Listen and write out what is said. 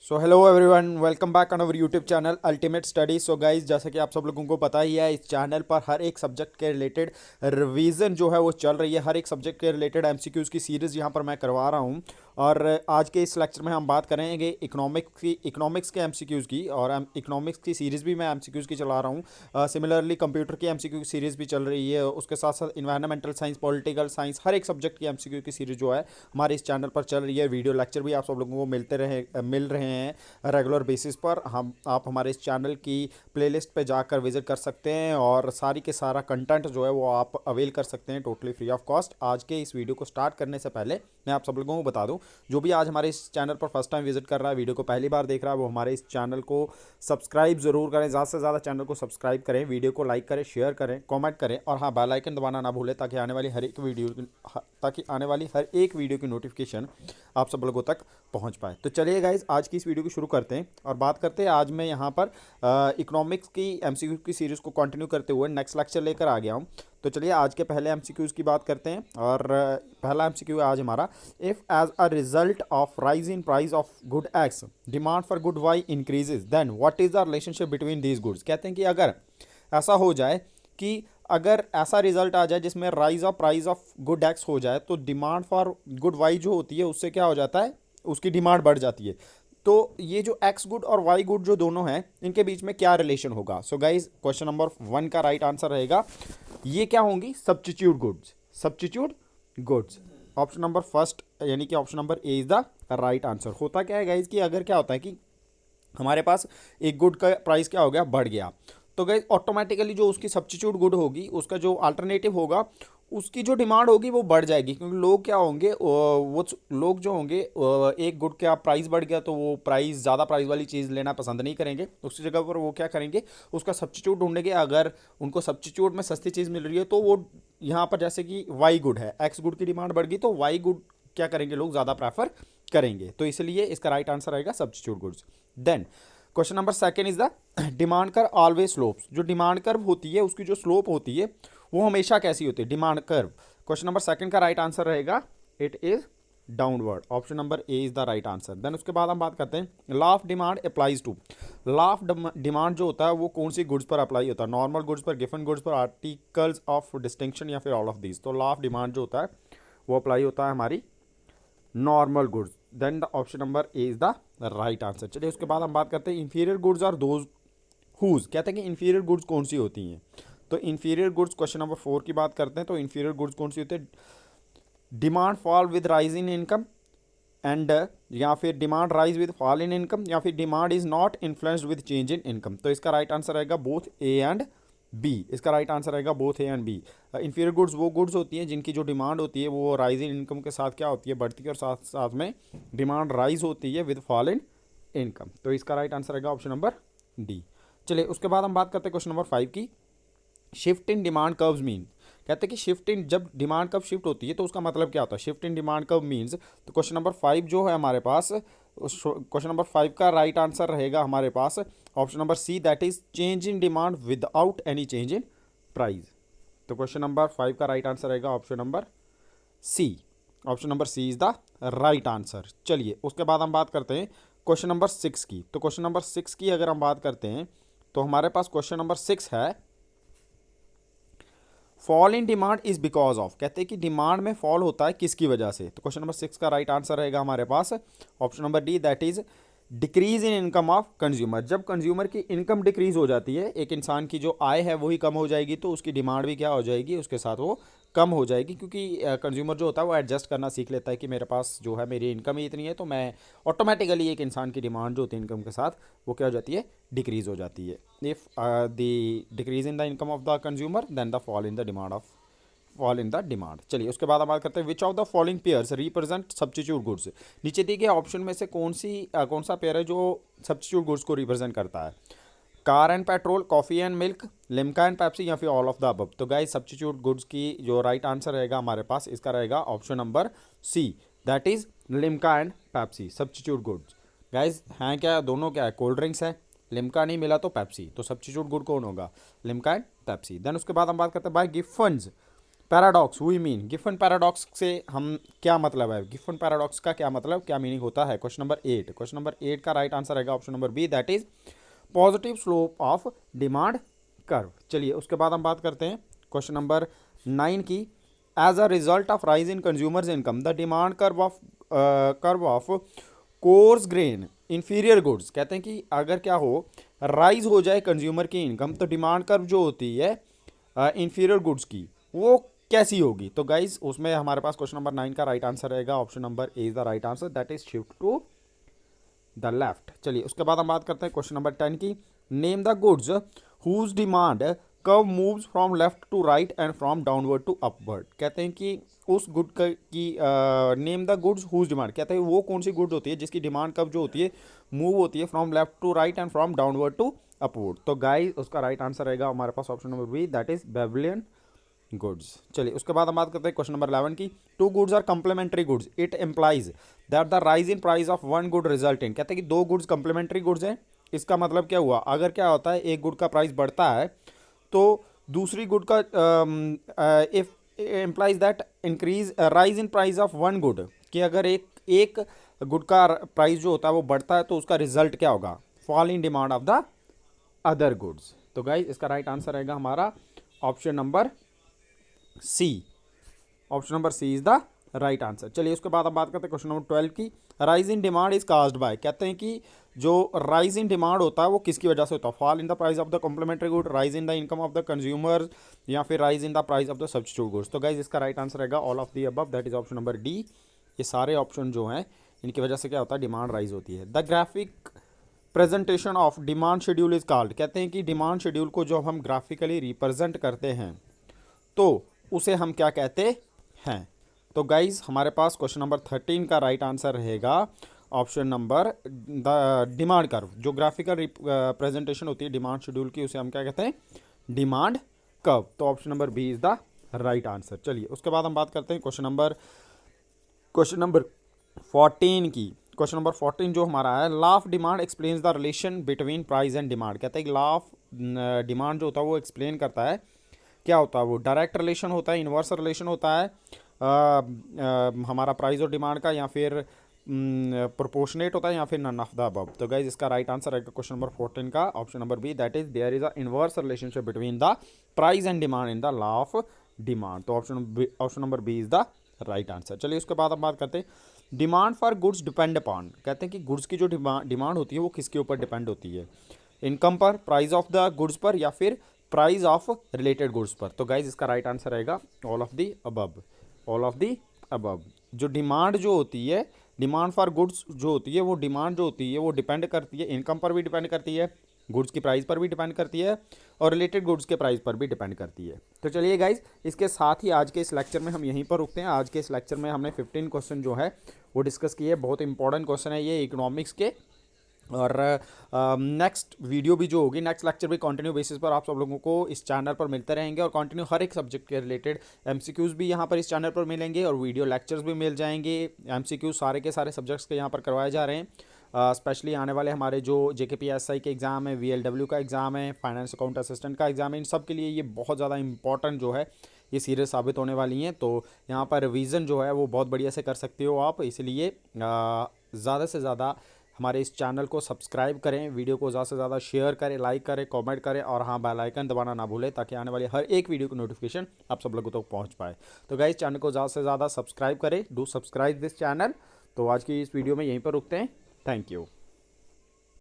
So hello everyone, welcome back on our YouTube channel ultimate study. So guys, जैसा कि आप सब लोगों को पता ही है, इस चैनल पर हर एक सब्जेक्ट के रिलेटेड रिवीजन जो है वो चल रही है। हर एक सब्जेक्ट के रिलेटेड एमसीक्यूज़ की सीरीज़ यहाँ पर मैं करवा रहा हूँ। और आज के इस लेक्चर में हम बात करेंगे इकोनॉमिक्स के एमसीक्यूज़ की। और इकोनॉमिक्स की सीरीज़ भी मैं एमसीक्यूज़ की चला रहा हूँ। सिमिलरली कंप्यूटर की एमसीक्यू की सीरीज़ भी चल रही है। उसके साथ साथ इन्वायरमेंटल साइंस, पॉलिटिकल साइंस, हर एक सब्जेक्ट की एमसीक्यू की सीरीज़ जो है हमारे इस चैनल पर चल रही है। वीडियो लेक्चर भी आप सब लोगों को मिल रहे हैं रेगुलर बेसिस पर। हम आप हमारे इस चैनल की प्लेलिस्ट पे जाकर विजिट कर सकते हैं और सारी के सारा कंटेंट जो है वो आप अवेल कर सकते हैं टोटली फ्री ऑफ कॉस्ट। आज के इस वीडियो को स्टार्ट करने से पहले मैं आप सब लोगों को बता दूं, जो भी आज हमारे इस चैनल पर फर्स्ट टाइम विजिट कर रहा है, वीडियो को पहली बार देख रहा है, वो हमारे इस चैनल को सब्सक्राइब ज़रूर करें। ज़्यादा से ज़्यादा चैनल को सब्सक्राइब करें, वीडियो को लाइक करें, शेयर करें, कमेंट करें और हाँ, बेल आइकन दबाना ना भूलें ताकि आने वाली हर एक वीडियो की नोटिफिकेशन आप सब लोगों तक पहुंच पाए। तो चलिए गाइज, आज की इस वीडियो को शुरू करते हैं और बात करते हैं। आज मैं यहाँ पर इकोनॉमिक्स की एमसीक्यू की सीरीज़ को कंटिन्यू करते हुए नेक्स्ट लेक्चर लेकर आ गया हूँ। तो चलिए आज के पहले एमसीक्यूज़ की बात करते हैं। और पहला एमसीक्यू है आज हमारा, if as a result of rise in price of good X demand for good Y increases, then what is the relationship between these goods. कहते हैं कि अगर ऐसा हो जाए कि अगर ऐसा रिजल्ट आ जाए जिसमें rise of price of good x हो जाए, तो डिमांड फॉर गुड वाई जो होती है उससे क्या हो जाता है, उसकी डिमांड बढ़ जाती है। तो ये जो एक्स गुड और वाई गुड जो दोनों हैं, इनके बीच में क्या रिलेशन होगा। सो गाइज, क्वेश्चन नंबर 1 का राइट आंसर रहेगा, ये क्या होंगी, substitute goods. Substitute goods, option number first यानी कि option number A is the right answer. होता क्या है गाइज कि अगर क्या होता है कि हमारे पास एक गुड का प्राइस क्या हो गया, बढ़ गया, तो गई ऑटोमेटिकली जो उसकी सब्स्टिट्यूट गुड होगी, उसका जो अल्टरनेटिव होगा, उसकी जो डिमांड होगी वो बढ़ जाएगी। क्योंकि लोग क्या होंगे, वो लोग जो होंगे, एक गुड का प्राइस बढ़ गया तो वो ज़्यादा प्राइस वाली चीज़ लेना पसंद नहीं करेंगे। उसकी जगह पर वो क्या करेंगे, उसका सब्स्टिट्यूट ढूंढेंगे। अगर उनको सब्स्टिट्यूट में सस्ती चीज़ मिल रही है तो वो यहाँ पर, जैसे कि वाई गुड है, एक्स गुड की डिमांड बढ़ गई तो वाई गुड क्या करेंगे, लोग ज़्यादा प्रेफर करेंगे। तो इसलिए इसका राइट आंसर आएगा substitute goods. Then question number second is the demand curve always slopes. जो डिमांड कर्व होती है उसकी जो स्लोप होती है वो हमेशा कैसी होती है, demand curve. Question number second का राइट आंसर रहेगा, it is downward. Option number A is the right answer. Then उसके बाद हम बात करते हैं, law of demand applies to. Law of demand जो होता है वो कौन सी गुड्स पर अप्लाई होता है, नॉर्मल गुड्स पर, गिवन गुड्स पर, आर्टिकल्स ऑफ डिस्टिंक्शन या फिर ऑल ऑफ दीज। तो लॉ ऑफ डिमांड जो होता है वो अप्लाई होता है हमारी normal goods. Then the option number A is the right answer. चलिए उसके बाद हम बात करते हैं, inferior goods are those whose. कहते हैं कि इंफीरियर गुड्स कौन सी होती हैं। तो इंफीरियर गुड्स, क्वेश्चन नंबर 4 की बात करते हैं, तो इंफीरियर गुड्स कौन सी होती है, demand fall with rise in income and, या फिर demand rise with fall in income, या फिर demand is not influenced with change in income. तो इसका राइट आंसर रहेगा बोथ ए एंड बी। इसका राइट आंसर रहेगा both A and B. Inferior goods वो गुड्स होती हैं जिनकी जो डिमांड होती है वो राइज इन इनकम के साथ क्या होती है, बढ़ती है, और साथ साथ में डिमांड राइज होती है विद फॉल इन इनकम। तो इसका राइट आंसर रहेगा ऑप्शन नंबर डी। चलिए उसके बाद हम बात करते हैं क्वेश्चन नंबर 5 की, shift in demand curves mean. कहते हैं कि शिफ्ट इन, जब डिमांड कर्व शिफ्ट होती है तो उसका मतलब क्या होता है, shift in demand curve means. तो क्वेश्चन नंबर 5 जो है हमारे पास, क्वेश्चन नंबर 5 का राइट आंसर रहेगा हमारे पास option number C, that is change in demand without any change in price. तो क्वेश्चन नंबर 5 का राइट आंसर रहेगा option number C. Option number C is the right answer. चलिए उसके बाद हम बात करते हैं क्वेश्चन नंबर 6 की। तो क्वेश्चन नंबर 6 की अगर हम बात करते हैं तो हमारे पास क्वेश्चन नंबर 6 है, fall in demand is because of. कहते हैं कि डिमांड में फॉल होता है किसकी वजह से। तो क्वेश्चन नंबर 6 का राइट आंसर रहेगा हमारे पास option number D, that is decrease in income of consumer. जब कंज्यूमर की इनकम डिक्रीज हो जाती है, एक इंसान की जो आय है वही कम हो जाएगी, तो उसकी डिमांड भी क्या हो जाएगी, उसके साथ वो कम हो जाएगी। क्योंकि कंज्यूमर जो होता है वो एडजस्ट करना सीख लेता है कि मेरे पास जो है मेरी इनकम ही इतनी है, तो मैं ऑटोमेटिकली एक इंसान की डिमांड जो होती है इनकम के साथ वो क्या हो जाती है, डिक्रीज हो जाती है। If the decrease in the income of the consumer, then the fall in the demand. चलिए उसके बाद हम बात करते हैं, which of the following pairs represent substitute goods. नीचे दिए गए ऑप्शन में से कौन सा पेयर है जो सब्स्टिट्यूट गुड्स को रिप्रेजेंट करता है, car and petrol, coffee and milk, Limca and Pepsi, या फिर ऑल ऑफ द अबव। तो गाइस सब्स्टिट्यूट गुड्स की जो राइट आंसर रहेगा हमारे पास, इसका रहेगा option number C, that is Limca and Pepsi. Substitute goods guys हैं क्या, दोनों क्या है, कोल्ड ड्रिंक्स है, लिम्का नहीं मिला तो पेप्सी, तो सब्स्टिट्यूट गुड कौन होगा, लिम्का एंड पेप्सी। देन उसके बाद हम बात करते हैं, by give funds paradox we mean, Giffen paradox से हम क्या मतलब है, गिफन पैराडॉक्स का क्या मतलब, क्या मीनिंग होता है। क्वेश्चन नंबर 8 का राइट आंसर रहेगा option number B, that is positive slope of demand curve. चलिए उसके बाद हम बात करते हैं क्वेश्चन नंबर 9 की। As a result of rise in consumers income the demand curve of coarse grain inferior goods, कहते हैं कि अगर क्या हो, राइज हो जाए कंज्यूमर की इनकम, तो डिमांड कर्व जो होती है इंफीरियर गुड्स की, वो कैसी होगी। तो गाइज उसमें हमारे पास क्वेश्चन नंबर 9 का राइट आंसर रहेगा option number A is the right answer, that is shift to the left. चलिए उसके बाद हम बात करते हैं क्वेश्चन नंबर 10 की। Name the goods whose demand curve moves from left to right and from downward to upward, कहते हैं कि उस गुड की name the goods whose demand, कहते हैं वो कौन सी गुड होती है जिसकी डिमांड कर्व जो होती है मूव होती है from left to right and from downward to upward. तो गाइस उसका राइट आंसर रहेगा हमारे पास option number B, that is Veblen goods. चलिए उसके बाद हम बात करते हैं क्वेश्चन नंबर 11 की। Two goods are complementary goods, it implies that the rise in price of one good result in, कहते हैं कि दो गुड्स कंप्लीमेंट्री गुड्स हैं। इसका मतलब क्या हुआ, अगर क्या होता है एक गुड का प्राइस बढ़ता है तो दूसरी गुड का if implies that increase rise in price of one good, कि अगर एक गुड का प्राइस जो होता है वो बढ़ता है तो उसका रिजल्ट क्या होगा, fall in demand of the other goods. तो गाइज इसका राइट आंसर रहेगा हमारा option number C, option number C is the right answer. चलिए उसके बाद हम बात करते हैं क्वेश्चन नंबर 12 की। Rise in demand is caused bye, कहते हैं कि जो राइज इन डिमांड होता है वो किसकी वजह से होता है, fall in the price of the complementary good, rise in the income of the consumer, या फिर rise in the price of the substitute goods. तो गाइज इसका राइट आंसर रहेगा all of the above, that is option number D. ये सारे option जो हैं इनकी वजह से क्या होता है, डिमांड राइज होती है। The graphic presentation of demand schedule is called, कहते हैं कि डिमांड शेड्यूल को जब हम ग्राफिकली रिप्रेजेंट करते हैं तो उसे हम क्या कहते हैं। तो गाइज हमारे पास क्वेश्चन नंबर 13 का राइट आंसर रहेगा option number the demand curve, जो ग्राफिकल प्रेजेंटेशन होती है डिमांड शेड्यूल की, उसे हम क्या कहते हैं, डिमांड कर्व। तो option number B is the right answer. चलिए उसके बाद हम बात करते हैं क्वेश्चन नंबर 14 की। क्वेश्चन नंबर 14 जो हमारा है, law of demand explains the relation between price and demand, कहते हैं कि लॉ ऑफ डिमांड जो होता है वो एक्सप्लेन करता है क्या होता है, वो डायरेक्ट रिलेशन होता है, इन्वर्स रिलेशन होता है हमारा प्राइस और डिमांड का, या फिर प्रोपोर्शनेट होता है, या फिर नन ऑफ द अबव। तो गाइज इसका राइट आंसर है क्वेश्चन नंबर 14 का option number B, that is there is a inverse relationship between the price and demand in the law of demand. तो option number B is the right answer. चलिए उसके बाद हम बात करते हैं demand for goods depend upon, कहते हैं कि गुड्स की जो डिमांड होती है वो किसके ऊपर डिपेंड होती है, इनकम पर, प्राइस ऑफ द गुड्स पर, या फिर प्राइस ऑफ रिलेटेड गुड्स पर। तो गाइज इसका राइट आंसर रहेगा all of the above, all of the above. जो डिमांड जो होती है, डिमांड फॉर गुड्स जो होती है, वो डिमांड जो होती है वो डिपेंड करती है, इनकम पर भी डिपेंड करती है, गुड्स की प्राइस पर भी डिपेंड करती है, और रिलेटेड गुड्स के प्राइस पर भी डिपेंड करती है। तो चलिए गाइज इसके साथ ही आज के इस लेक्चर में हम यहीं पर रुकते हैं। आज के इस लेक्चर में हमने 15 क्वेश्चन जो है वो डिस्कस किए, बहुत इंपॉर्टेंट क्वेश्चन है ये इकोनॉमिक्स के। और नेक्स्ट वीडियो भी जो होगी, नेक्स्ट लेक्चर भी कंटिन्यू बेसिस पर आप सब लोगों को इस चैनल पर मिलते रहेंगे, और कंटिन्यू हर एक सब्जेक्ट के रिलेटेड एमसीक्यूज़ भी यहाँ पर इस चैनल पर मिलेंगे, और वीडियो लेक्चर्स भी मिल जाएंगे। एमसीक्यू सारे के सारे सब्जेक्ट्स के यहाँ पर करवाए जा रहे हैं। स्पेशली आने वाले हमारे जो जेकेपीएसआई के एग्ज़ाम है, वीएलडब्ल्यू का एग्ज़ाम है, फाइनेंस अकाउंट असिस्टेंट का एग्ज़ाम है, इन सब के लिए ये बहुत ज़्यादा इंपॉर्टेंट जो है ये सीरीज साबित होने वाली हैं। तो यहाँ पर रिवीजन जो है वो बहुत बढ़िया से कर सकते हो आप, इसलिए ज़्यादा से ज़्यादा हमारे इस चैनल को सब्सक्राइब करें, वीडियो को ज़्यादा से ज़्यादा शेयर करें, लाइक करें, कमेंट करें, और हाँ बेल आइकन दबाना ना भूलें, ताकि आने वाली हर एक वीडियो की नोटिफिकेशन आप सब लोगों तक पहुंच पाए। तो गाइस चैनल को ज़्यादा से ज़्यादा सब्सक्राइब करें, डू सब्सक्राइब दिस चैनल। तो आज की इस वीडियो में यहीं पर रुकते हैं, थैंक यू।